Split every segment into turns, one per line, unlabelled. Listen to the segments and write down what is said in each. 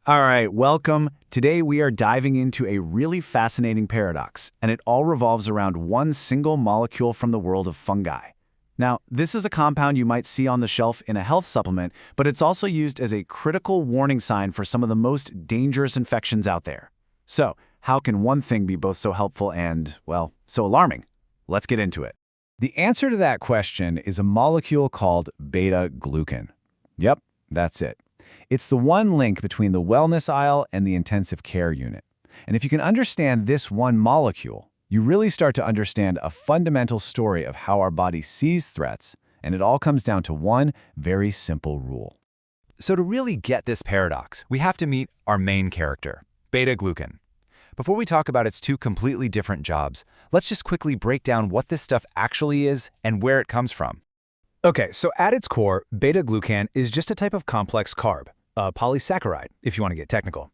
All right, welcome. Today we are diving into a really fascinating paradox, and it all revolves around one single molecule from the world of fungi. Now, this is a compound you might see on the shelf in a health supplement, but it's also used as a critical warning sign for some of the most dangerous infections out there. So, how can one thing be both so helpful and, well, so alarming? Let's get into it. The answer to that question is a molecule called beta-glucan. Yep, that's it. It's the one link between the wellness aisle and the intensive care unit. And if you can understand this one molecule, you really start to understand a fundamental story of how our body sees threats, and it all comes down to one very simple rule.
So to really get this paradox, we have to meet our main character, beta-glucan. Before we talk about its two completely different jobs, let's just quickly break down what this stuff actually is and where it comes from.
Okay, so at its core, beta-glucan is just a type of complex carb, a polysaccharide, if you want to get technical.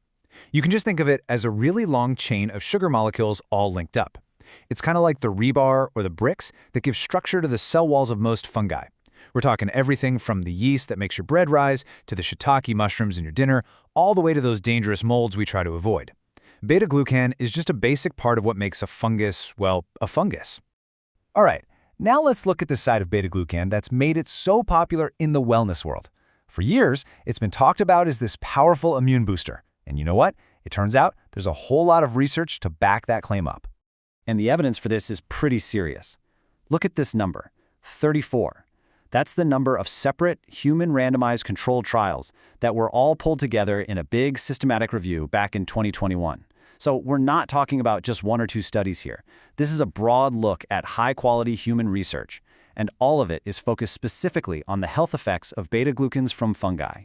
You can just think of it as a really long chain of sugar molecules all linked up. It's kind of like the rebar or the bricks that give structure to the cell walls of most fungi. We're talking everything from the yeast that makes your bread rise to the shiitake mushrooms in your dinner, all the way to those dangerous molds we try to avoid. Beta-glucan is just a basic part of what makes a fungus, well, a fungus. All right. Now let's look at the side of beta-glucan that's made it so popular in the wellness world. For years, it's been talked about as this powerful immune booster. And you know what? It turns out there's a whole lot of research to back that claim up.
And the evidence for this is pretty serious. Look at this number, 34. That's the number of separate human randomized controlled trials that were all pulled together in a big systematic review back in 2021. So we're not talking about just one or two studies here. This is a broad look at high-quality human research, and all of it is focused specifically on the health effects of beta-glucans from fungi.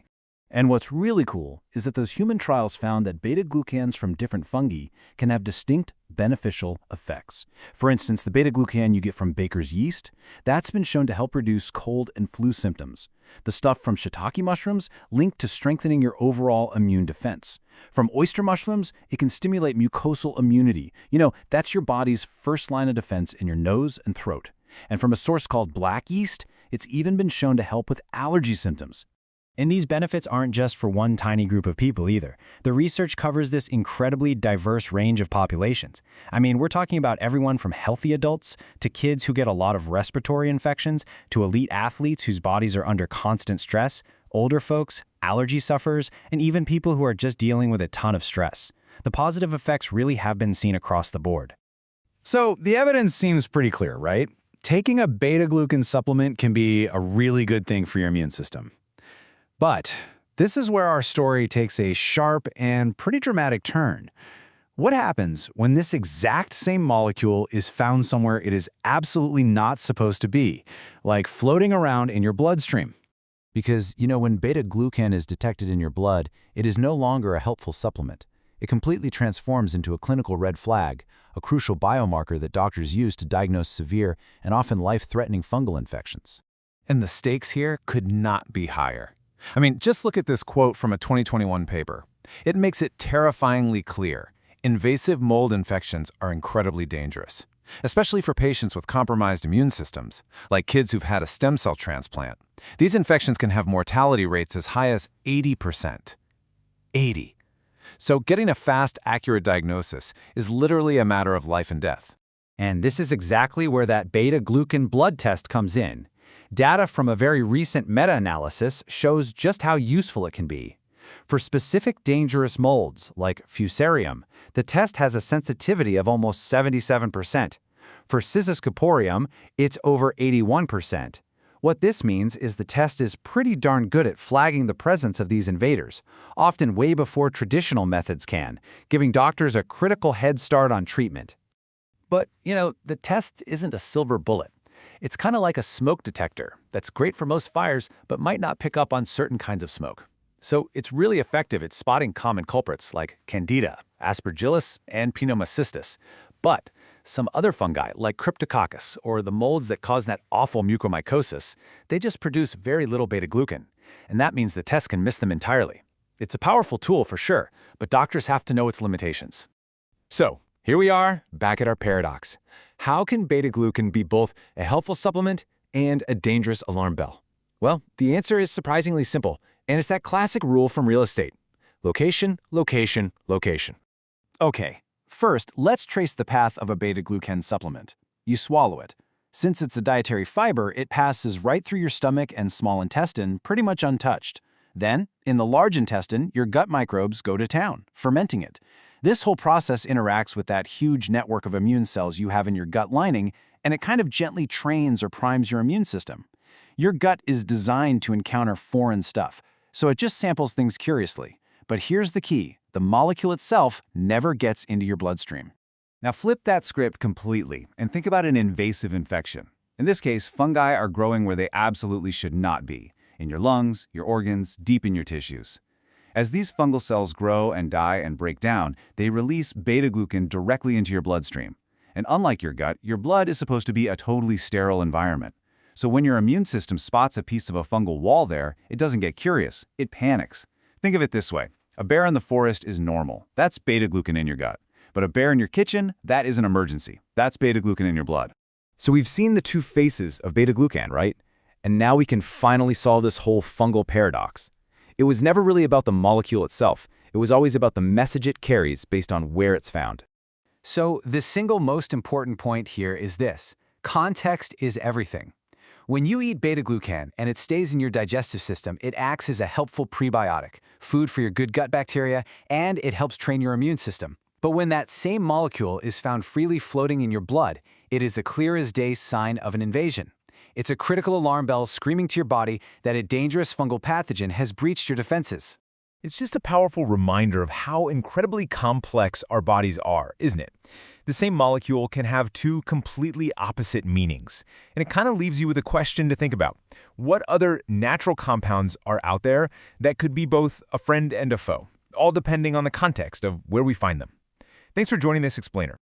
And what's really cool is that those human trials found that beta-glucans from different fungi can have distinct beneficial effects. For instance, the beta-glucan you get from baker's yeast, that's been shown to help reduce cold and flu symptoms. The stuff from shiitake mushrooms linked to strengthening your overall immune defense. From oyster mushrooms, it can stimulate mucosal immunity. You know, that's your body's first line of defense in your nose and throat. And from a source called black yeast, it's even been shown to help with allergy symptoms.
And these benefits aren't just for one tiny group of people either. The research covers this incredibly diverse range of populations. I mean, we're talking about everyone from healthy adults to kids who get a lot of respiratory infections to elite athletes whose bodies are under constant stress, older folks, allergy sufferers, and even people who are just dealing with a ton of stress. The positive effects really have been seen across the board.
So the evidence seems pretty clear, right? Taking a beta-glucan supplement can be a really good thing for your immune system. But this is where our story takes a sharp and pretty dramatic turn. What happens when this exact same molecule is found somewhere it is absolutely not supposed to be, like floating around in your bloodstream?
Because, you know, when beta-glucan is detected in your blood, it is no longer a helpful supplement. It completely transforms into a clinical red flag, a crucial biomarker that doctors use to diagnose severe and often life-threatening fungal infections.
And the stakes here could not be higher. I mean, just look at this quote from a 2021 paper. It makes it terrifyingly clear. Invasive mold infections are incredibly dangerous, especially for patients with compromised immune systems, like kids who've had a stem cell transplant. These infections can have mortality rates as high as 80%. 80. So getting a fast, accurate diagnosis is literally a matter of life and death.
And this is exactly where that beta-glucan blood test comes in. Data from a very recent meta-analysis shows just how useful it can be. For specific dangerous molds, like Fusarium, the test has a sensitivity of almost 77%. For Sciscosporium, it's over 81%. What this means is the test is pretty darn good at flagging the presence of these invaders, often way before traditional methods can, giving doctors a critical head start on treatment.
But, you know, the test isn't a silver bullet. It's kind of like a smoke detector that's great for most fires, but might not pick up on certain kinds of smoke. So it's really effective at spotting common culprits like Candida, Aspergillus, and Pneumocystis. But some other fungi like Cryptococcus or the molds that cause that awful mucormycosis, they just produce very little beta-glucan. And that means the test can miss them entirely. It's a powerful tool for sure, but doctors have to know its limitations.
So, here we are, back at our paradox. How can beta-glucan be both a helpful supplement and a dangerous alarm bell? Well, the answer is surprisingly simple, and it's that classic rule from real estate. Location, location, location.
Okay, first, let's trace the path of a beta-glucan supplement. You swallow it. Since it's a dietary fiber, it passes right through your stomach and small intestine pretty much untouched. Then, in the large intestine, your gut microbes go to town, fermenting it. This whole process interacts with that huge network of immune cells you have in your gut lining, and it kind of gently trains or primes your immune system. Your gut is designed to encounter foreign stuff, so it just samples things curiously. But here's the key: the molecule itself never gets into your bloodstream.
Now flip that script completely and think about an invasive infection. In this case, fungi are growing where they absolutely should not be, in your lungs, your organs, deep in your tissues. As these fungal cells grow and die and break down, they release beta-glucan directly into your bloodstream. And unlike your gut, your blood is supposed to be a totally sterile environment. So when your immune system spots a piece of a fungal wall there, it doesn't get curious, it panics. Think of it this way: a bear in the forest is normal. That's beta-glucan in your gut. But a bear in your kitchen, that is an emergency. That's beta-glucan in your blood.
So we've seen the two faces of beta-glucan, right? And now we can finally solve this whole fungal paradox. It was never really about the molecule itself. It was always about the message it carries based on where it's found.
So the single most important point here is this: context is everything. When you eat beta-glucan and it stays in your digestive system, it acts as a helpful prebiotic, food for your good gut bacteria, and it helps train your immune system. But when that same molecule is found freely floating in your blood, it is a clear-as-day sign of an invasion. It's a critical alarm bell screaming to your body that a dangerous fungal pathogen has breached your defenses.
It's just a powerful reminder of how incredibly complex our bodies are, isn't it? The same molecule can have two completely opposite meanings, and it kind of leaves you with a question to think about. What other natural compounds are out there that could be both a friend and a foe, all depending on the context of where we find them? Thanks for joining this explainer.